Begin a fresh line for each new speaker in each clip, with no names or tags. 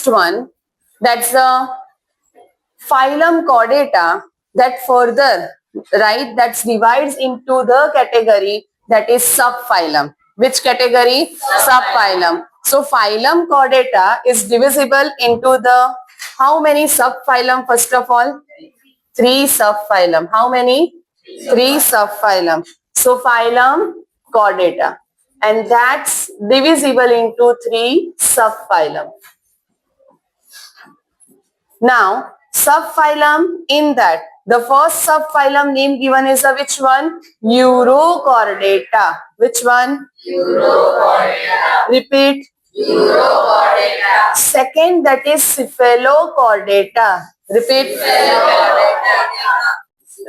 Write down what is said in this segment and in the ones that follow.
one, that's the phylum Chordata, that further, right, that divides into the category that is subphylum. Which category? Subphylum. So phylum Chordata is divisible into the how many subphylum? First of all, 3 subphylum. How many? 3 subphylum. So phylum Chordata, and that's divisible into 3 subphylum. Now, subphylum, in that, the first subphylum name given is a which one? Urochordata. Which one? Urochordata. Repeat. Urochordata. Second, that is Cephalochordata. Repeat. Cephalochordata.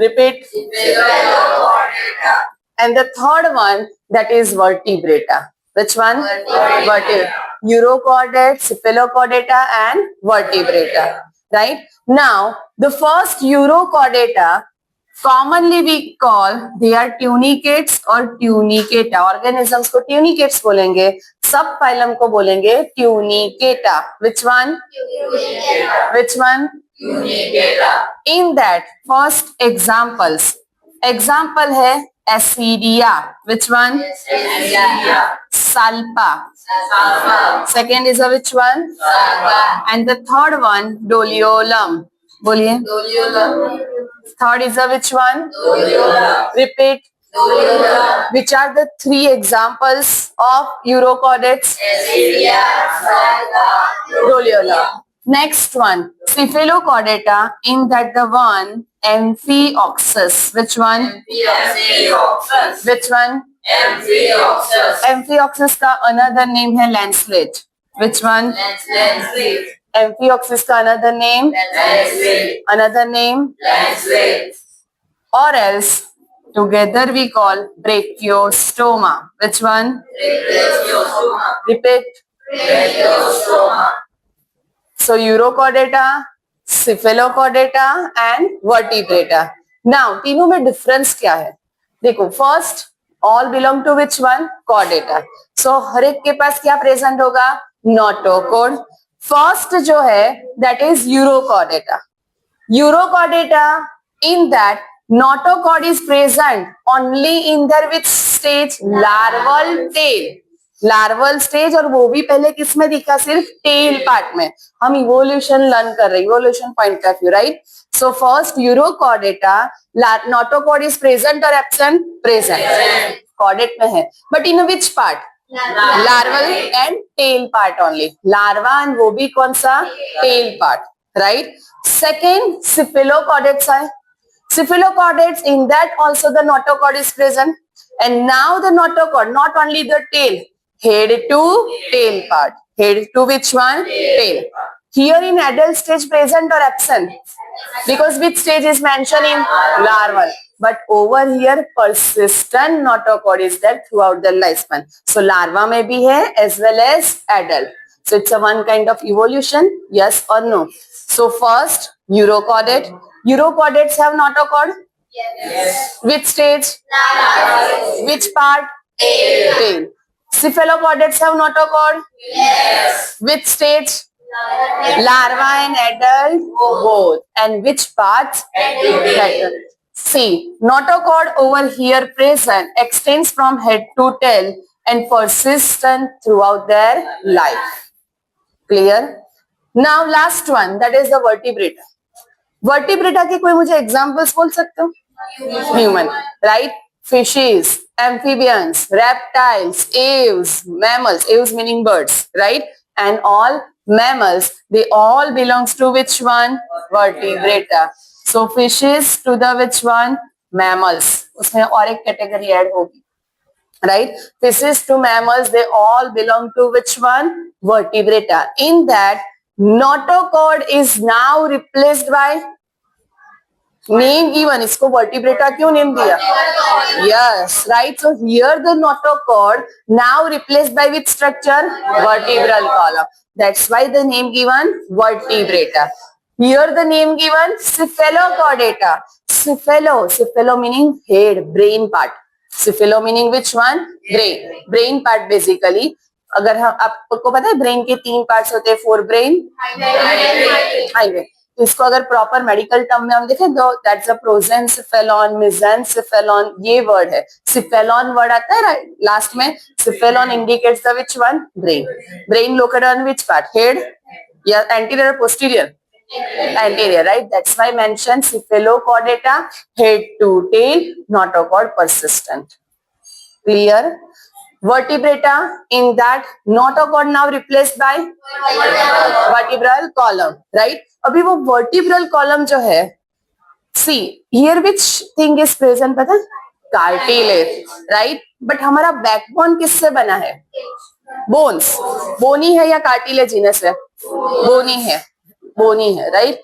Repeat. Cephalochordata. And the third one, that is Vertebrata. Which one? Vertebrata. Urochordate, Cephalochordata and Vertebrata. Right? Now, the first Urochordata, commonly we call, they are tunicates or tunicata. Organisms को tunicates बोलेंगे, subphylum को बोलेंगे tunicata. Which one? Tunicata. Which one? Tunicata. In that, first examples. Example है Acidia. Which one? Acidia. Salpa. Salpa. Second is a which one? Salpa. And the third one, Doliolum. बोलिए. Doliolum. Third is a which one? Doliolum. Repeat. Doliolum. Which are the 3 examples of urochordates? Acidia, Salpa, Doliolum. Next one, Cephalochordata, in that the one Amphioxus. Which one? Amphioxus. Which one? Amphioxus. Amphioxus का another name है lancelet. Which one? Lancelet. Amphioxus का another name? Lancelet. Another name? Lancelet. Or else, together we call Brachiostoma. Which one? Brachiostoma. Repeat. Brachiostoma. So Urochordata, Cephalochordata and Vertebrata. Now, तीनों में difference क्या है? देखो, first, all belong to which one? Chordata. So हर एक के पास क्या present होगा? Notochord. First जो है, that is Urochordata. Urochordata, in that notochord is present only in their which stage? Larval tail. Larval stage, और वो भी पहले किस में दिखा? सिर्फ टेल पार्ट में. हम इवोल्यूशन लर्न कर रहे हैं, evolution point of view, right? So first urochordata, notochord is present और एब्सेंट? प्रेजेंट. कॉर्डेट में है, but in which part? Larval and tail part only. Larva and वो भी कौन सा? Tail part, right? सेकेंड, सिफिलोकॉर्डेट्स है. Cephalochordates, in that also the notochord is present, and now the notochord, not only the tail, head to tail part. Head to which one? Tail. Here in adult stage present or absent? Because which stage is mentioned in larval. But over here persistent notochord is there throughout the lifespan. So larva may be here as well as adult. So it's a one kind of evolution, yes or no? So first, urochordate. Urochordates have notochord? Yes. Which stage? Larva. Which part? Tail. Cephalochordates have notochord? Yes. Which stage? Larva and adult? Both. And which parts? Head. See, notochord over here present extends from head to tail and persistent throughout their life. Clear? Now last one, that is the vertebrata. Vertebrata के कोई मुझे examples बोल सकते हो? Human, right? Fishes, amphibians, reptiles, aves, mammals, Aves meaning birds, right? And all mammals, they all belongs to which one? Vertebrata. So fishes to the which one? Mammals. उसमें और एक category add होगी, right? Fishes to mammals, they all belong to which one? Vertebrata. In that, notochord is now replaced by name given. इसको vertebrata क्यों name दिया? Yes, right. So here the notochord now replaced by which structure? Vertebral column. That's why the name given vertebrata. Here the name given Cephalochordata. Cephalo meaning head, brain part. Cephalo meaning which one? Brain part basically. अगर हम, आपको पता है brain के 3 parts होते हैं, 4 brain highway. तो इसको अगर प्रॉपर मेडिकल टर्म में हम देखें तो दैट्स अ प्रोजेंसिफेलॉन, मेसेंसिफेलॉन, ये वर्ड है। सिफेलॉन वर्ड आता है राइट लास्ट में। Cephalon indicates the which one? Brain. Brain located on which part? Head या anterior posterior? Anterior, right? That's why I mentioned cephalochordata, head to tail, notochord persistent. Clear? Vertebrata, in that notochord now replaced by vertebral column, right? अभी वो vertebral column जो है, see here which thing is present, पता है? Cartilage, right? But हमारा backbone किससे बना है? Bones. Bony है या cartilaginous है? Bony है, bony है, right?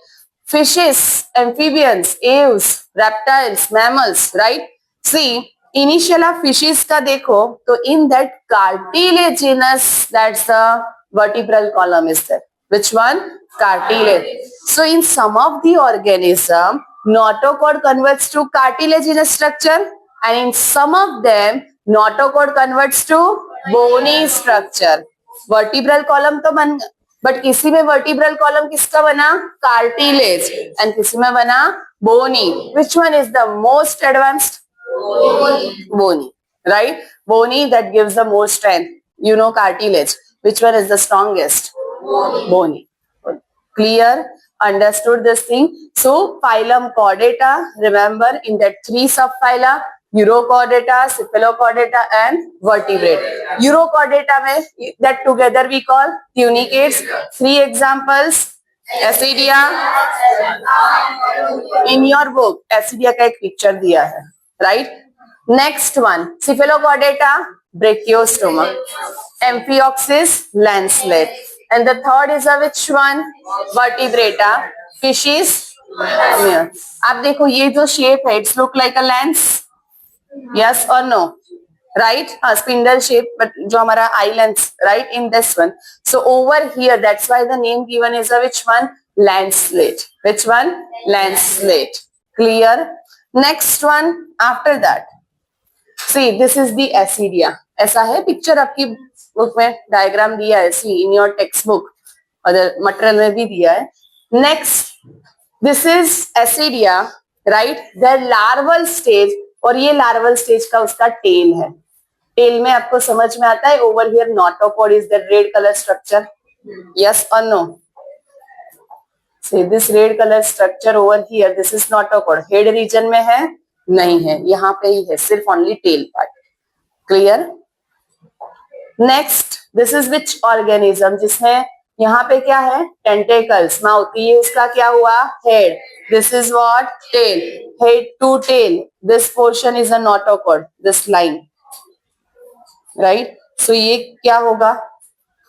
Fishes, amphibians, aves, reptiles, mammals, right? See, initial आप fishes का देखो तो in that cartilaginous, that's the vertebral column is there. Which one? Cartilage. So in some of the organism, notochord converts to cartilaginous structure, and in some of them, notochord converts to bony structure. Vertebral column तो बन, but किसी में vertebral column किसका बना? Cartilage, and किसी में बना bony. Which one is the most advanced? Bony, right? Bony that gives the more strength. You know cartilage. Which one is the strongest? Bony. Clear? Understood this thing? So phylum Chordata, remember in that 3 subphyla, Urochordata, Cephalochordata and Vertebrate. Urochordata में that together we call tunicates. 3 examples: Ascidia. In your book Ascidia का एक picture दिया है, right? Next one, Cephalochordata, Brachiostoma. Amphioxus, lancelet. And the third is a which one? Vertebrata, fishes. आप देखो ये जो shape है, it's look like a lens. Yes or no? Right? Spindle shape, but जो हमारा eye lens, right? In this one. So over here, that's why the name given is a which one? Lancelet. Which one? Lancelet. Clear? Next one after that. See, this is the Ascidia. ऐसा है picture आपकी book में, diagram दिया है. See in your text book, other material में भी दिया है. Next, this is ascidia, right? The larval stage, और ये लार्वल स्टेज का उसका टेल है. टेल में आपको समझ में आता है, over here notochord is the red colour structure. Yes और no? See this red colour structure over here, this is notochord. Head region में है? नहीं है, यहाँ पे ही है, सिर्फ only tail part. Clear? Next, this is which organism, जिसमें यहाँ पे क्या है? Tentacles, mouth. ये उसका क्या हुआ? Head. This is what? Tail. Head to tail, this portion is a notochord, this line, right? So ये क्या होगा?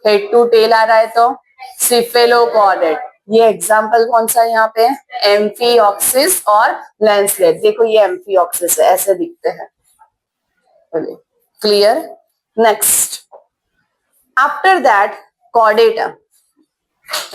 हेड टू टेल आ रहा है तो सिफेलोकॉर्डेट. ये एग्जाम्पल कौन सा है यहाँ पे? एम्फिऑक्सिस और लैंसलेट. देखो ये एम्फिऑक्सिस है, ऐसे दिखते हैं. Clear? Next, after that Chordata,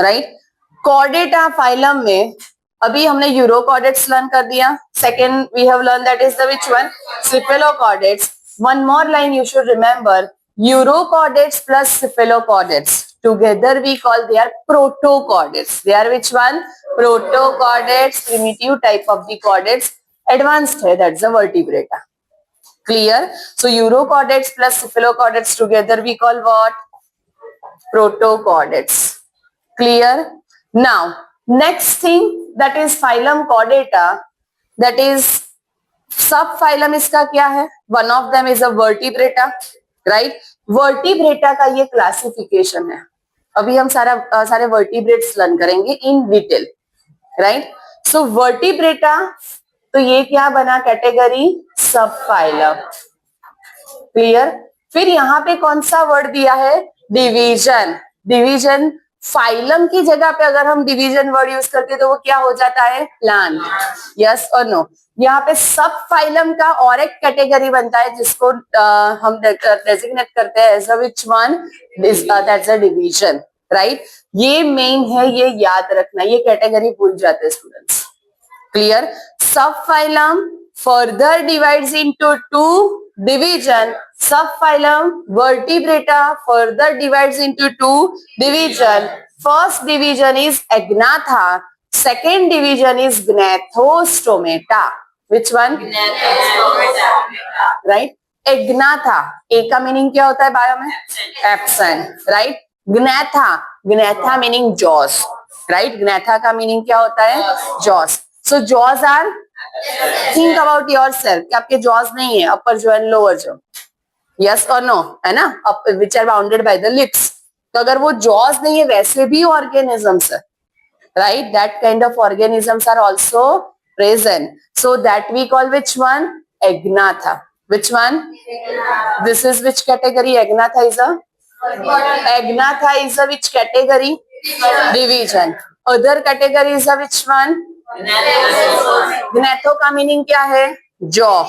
right? Chordata phylum में अभी हमने यूरोकॉर्डेट्स लर्न कर दिया. Second we have learn that is the which one? Cephalochordates. One more line you should remember, urochordates plus cephalochordates together we call they are protochordates. They are which one? Protochordates, primitive type of the chordates. Advanced है, that's the vertebrata. Clear? So urochordates plus cephalochordates together we call what? Protochordates. Clear? Now next thing, that is phylum Chordata, that is subphylum. इसका क्या है? One of them is a vertebrata, right? Vertebrata का ये classification है. अभी हम सारे vertebrates learn करेंगे in detail, right? So vertebrata, तो ये क्या बना? Category subphylum. क्लियर? फिर यहाँ पे कौन सा वर्ड दिया है? डिवीजन. डिवीजन, फाइलम की जगह पे अगर हम डिवीजन वर्ड यूज करते तो वो क्या हो जाता है? प्लांट. यस और नो? यहाँ पे सब फाइलम का और एक कैटेगरी बनता है जिसको हम डेजिग्नेट करते हैं as a which one? That's a division, right? ये मेन है, ये याद रखना. ये कैटेगरी भूल जाते हैं students. Clear? Subphylum further divides into 2 division. Subphylum Vertebrata further divides into two division. First division is Agnatha. Second division is Gnathostomata. Which one? Right? Agnatha. A का मीनिंग क्या होता है बायो में? Absent. Right? Gnatha. Gnatha meaning jaws. Right? Gnatha का meaning क्या होता है? Jaws. So jaws are, think about yourself कि आपके jaws नहीं है, upper jaw and lower jaw. Yes or no? है ना? Which are bounded by the lips. तो अगर वो jaws नहीं है, वैसे भी organisms है. Right? That kind of organisms are also present. So that we call which one? Agnatha. Which one? This is which category? Agnatha is a? Agnatha is a which category? Division. Other category is a which one? Gnatho का meaning क्या है? jaw.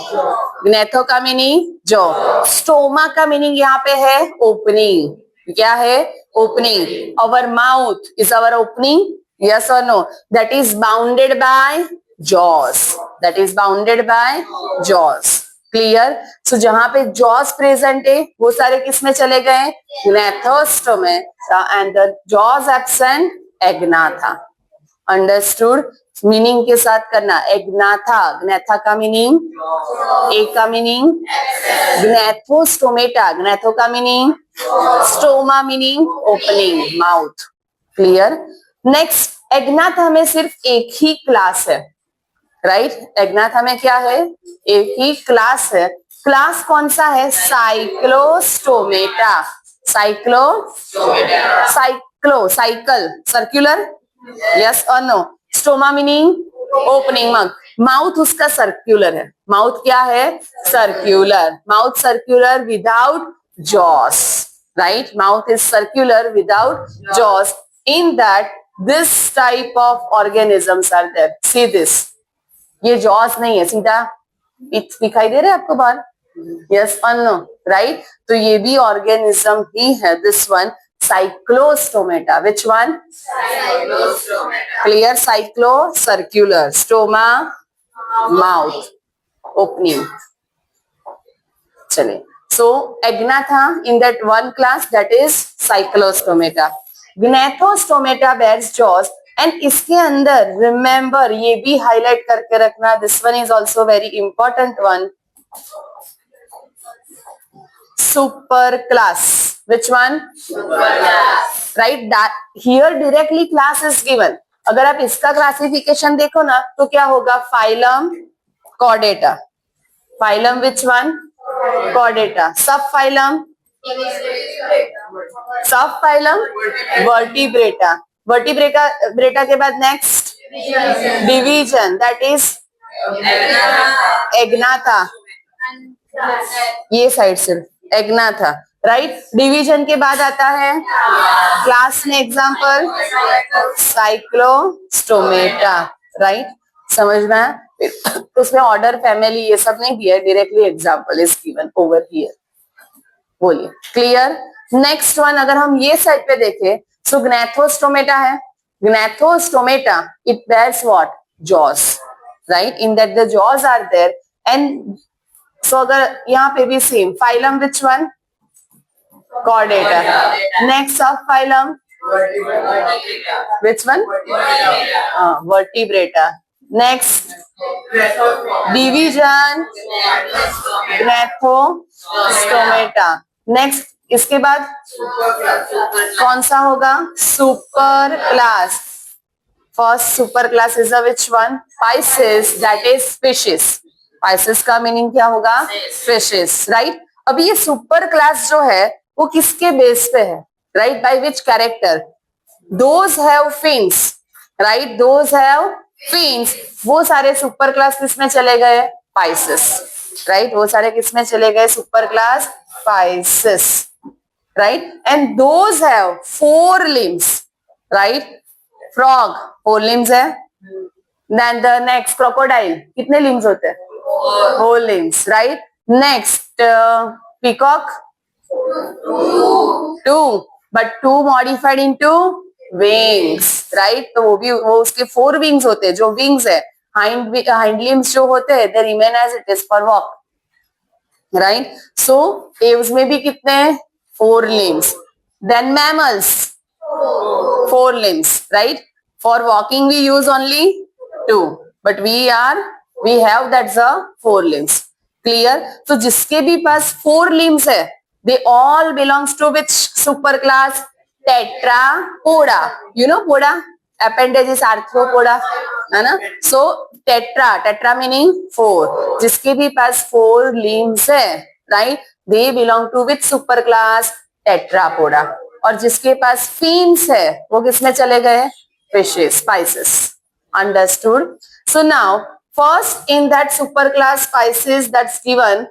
Gnatho का meaning jaw. Stoma का meaning यहाँ पे है opening. क्या है? Opening. Our mouth is our opening. Yes or no? That is bounded by jaws. That is bounded by jaws. Clear? So जहाँ पे jaws present है, वो सारे किस में चले गए? Gnathostomata and the jaws absent, Agnatha. Understood? Meaning के साथ करना. Agnatha. Gnatha का मीनिंग, A का मीनिंग, Gnathostomata. Gnatho का meaning, Stoma meaning opening, mouth. Clear? Next, Agnatha में सिर्फ एक ही क्लास है. राइट? Agnatha में क्या है? एक ही क्लास है. क्लास कौन सा है? साइक्लोस्टोमेटा. Cycle, circular. यस और no? Stoma meaning opening. Mouth उसका सर्क्यूलर है. माउथ क्या है? Circular. Mouth circular without jaws. Right? Mouth is circular without jaws. In that this type of organisms are there. See this. ये jaws नहीं है, सीधा दिखाई दे रहा है आपको बाहर? Yes or no? Right? तो ये भी organism ही है. This one, cyclostomata. Which one? Cyclostomata. Clear? Cyclo, circular. Stoma, mouth, opening. चलिए. So Agnatha in that one class, that is cyclostomata. Gnathostomata bears jaws and इसके अंदर remember, ये भी highlight करके रखना. This one is also very important one. Super class. Which one? Super class. Right? That here directly class is given. अगर आप इसका classification देखो ना, तो क्या होगा? Phylum Chordata. Phylum which one? Chordata. Subphylum? Subphylum Vertebrata. Vertebrata के बाद next division, that is Agnatha. ये साइड सिर्फ Agnatha. राइट? डिवीजन के बाद आता है क्लास में एग्जाम्पल साइक्लोस्टोमेटा. राइट? समझ में? उसमें ऑर्डर, फैमिली ये सब नहीं दिया, directly example is given over here. बोलिए. क्लियर? नेक्स्ट वन अगर हम ये साइड पे देखें, सो ग्नैथोस्टोमेटा है. Gnathostomata it bears what? Jaws. Right? In that the jaws are there. And so अगर यहाँ पे भी same. Phylum which one? Chordata. Next subphylum which one? Vertebrata. Next division Gnathostomata. Next इसके बाद कौन सा होगा? Super class. First super class is which one? Pisces, that is fishes. Pisces का मीनिंग क्या होगा? Fishes. राइट? अभी ये सुपर क्लास जो है वो किसके बेस पे है? Right? By which character? Those have fins. Right? Those have fins. वो सारे सुपर क्लास किसमें चले गए? पाइसेस. राइट? वो सारे किसमें चले गए? Super class Pisces. Right? And those have 4 limbs. Right? Frog 4 limbs है. देन द नेक्स्ट क्रोकोडाइल कितने limbs होते हैं? 4 limbs. Right? Next peacock 2, but 2 modified into wings. right? तो वो उसके 4 wings होते हैं. जो wings है, hind limbs जो होते हैं, they remain as it is for walk. Right. So Aves में भी कितने हैं? 4 limbs. Then mammals, 4 limbs, right? For walking we use only 2, but we have that's a 4 limbs. Clear? So जिसके भी पास 4 limbs है, they all belongs to which super class? Tetrapoda. You know poda? Appendage is arthropoda, है ना? So tetra meaning 4. जिसके भी पास 4 limbs है, right? They belong to which super class? Tetrapoda. और जिसके पास fins है, वो किसमें चले गए? Fishes, spices. Understood? So now, first in that super class spices that's given,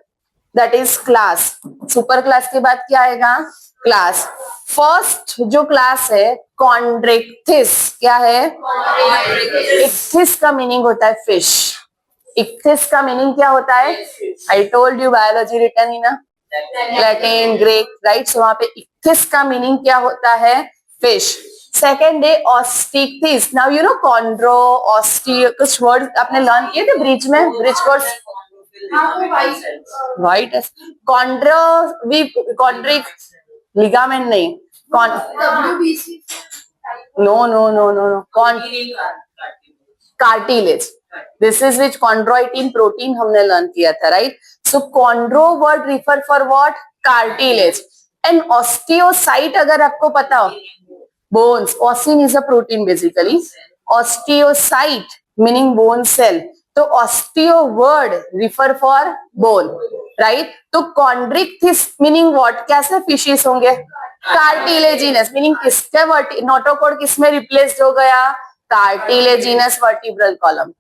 that is class. Super class के बाद क्या आएगा? Class. First जो class है Chondrichthyes. क्या है? Ichthyes का meaning होता है fish. Ichthyes का meaning क्या होता है? I told you biology written in a Latin, Greek, right? So वहाँ पे ichthyes का meaning क्या होता है? Fish. Second है Osteichthyes. Now you know chondro, osteo, कुछ वर्ड आपने लर्न किए थे ब्रिज में? Bridge course white chondric ligament नहीं no cartilage. This is which chondroitin protein हमने लर्न किया था, right? So chondro word refer for what? Cartilage. And osteocyte अगर आपको पता हो, bones. Osein is a protein basically. Osteocyte meaning bone cell. तो osteo word refer for bone, right? तो chondrichthyes meaning what? कैसे फिशेस होंगे? कार्टिलेजिनस मीनिंग किसके notochord किसमें रिप्लेस्ड हो गया? Cartilaginous vertebral column.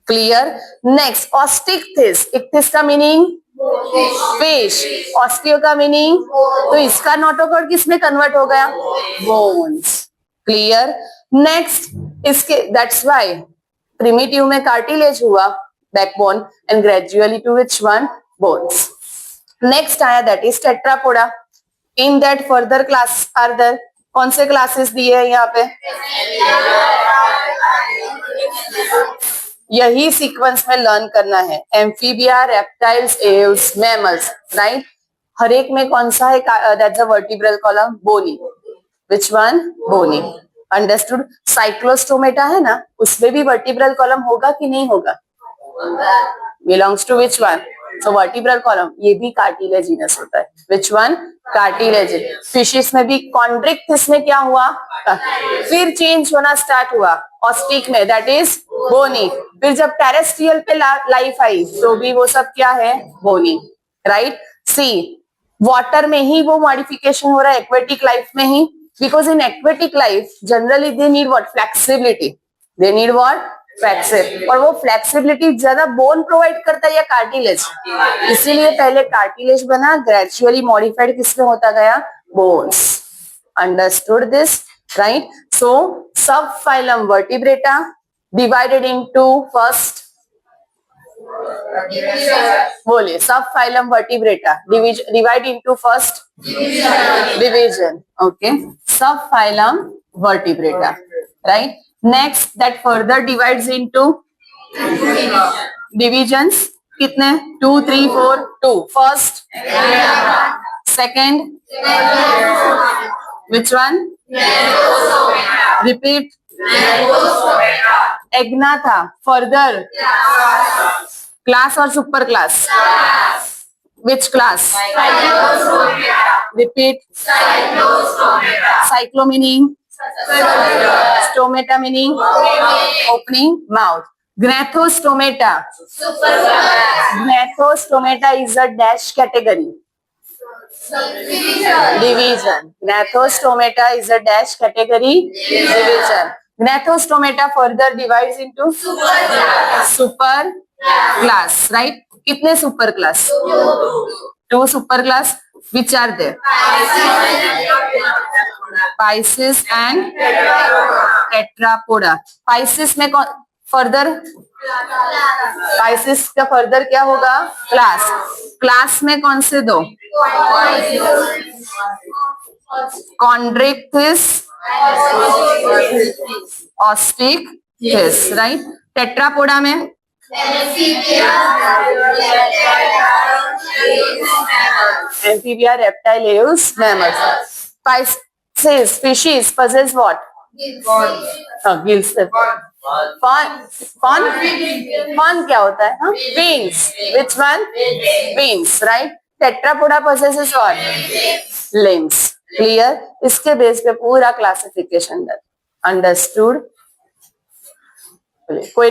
Clear? Next osteichthyes. Ichthyes का meaning fish. Osteo का मीनिंग, तो इसका नोटोकॉर्ड किसमें कन्वर्ट हो गया? बोन्स. क्लियर? नेक्स्ट इसके दैट्स व्हाई प्रिमिटिव में कार्टिलेज हुआ, backbone, and gradually to which one? Bones. Next आया that is tetrapoda. In that further class are there. कौन से क्लासेस दिए हैं यहाँ पे? यही सीक्वेंस में लर्न करना है. Amphibia, reptiles, aves, mammals, right? हर एक में कौन सा है? That's a vertebral column. Bony. Which one? Bony. Understood? Cyclostomata है ना, उसमें भी वर्टिब्रल कॉलम होगा कि नहीं होगा? Belongs to which one? So vertebral column ये भी कार्टिलेजिनस होता है. Which one? कार्टिलेजिनस. फिशेस में भी कॉन्ड्रिक्थिस में क्या हुआ? फिर चेंज होना स्टार्ट हुआ ऑस्टिक में, दैट इज बोनी. फिर जब टेरेस्ट्रियल पे लाइफ आई तो भी वो सब क्या है? बोनी, राइट? सी वाटर में ही वो मॉडिफिकेशन हो रहा है, एक्वेटिक लाइफ में ही. Because in aquatic life, generally they need what? Flexibility. They need what? Flexibility. और वो flexibility ज्यादा bone provide करता है या cartilage? इसीलिए पहले cartilage बना, gradually modified किसमें होता गया? Bones. Understood this, right? So subphylum Vertebrata divided into first. बोलिए. Subphylum vertebrata divide into first division. Okay, subphylum vertebrata, right? Next that further divides into divisions. कितने? 2, 3, 4, 2. First, second, which one? Repeat. Egna था. Further class और super class? Which class? Repeat. Cyclo meaning? Stomata meaning opening mouth. Gnathostomata. Gnathostomata is a dash category. Division. Gnathostomata is a dash category division. Gnathostomata further divides into super class, right? कितने super class? 2 super class. Which are there? Pisces and Tetrapoda. Pisces में further, Pisces का further क्या होगा? Class. Class में कौन से दो? Chondrichthyes, Osteichthyes, right? Tetrapoda में Amphibia, reptile, ales, mammals. Pisces, species possess what? Gills. Fawn क्या होता है? Wings. Which one? Wings, right? Tetrapoda possesses what? Limbs. Clear? इसके बेस पे पूरा क्लासिफिकेशन understood. कोई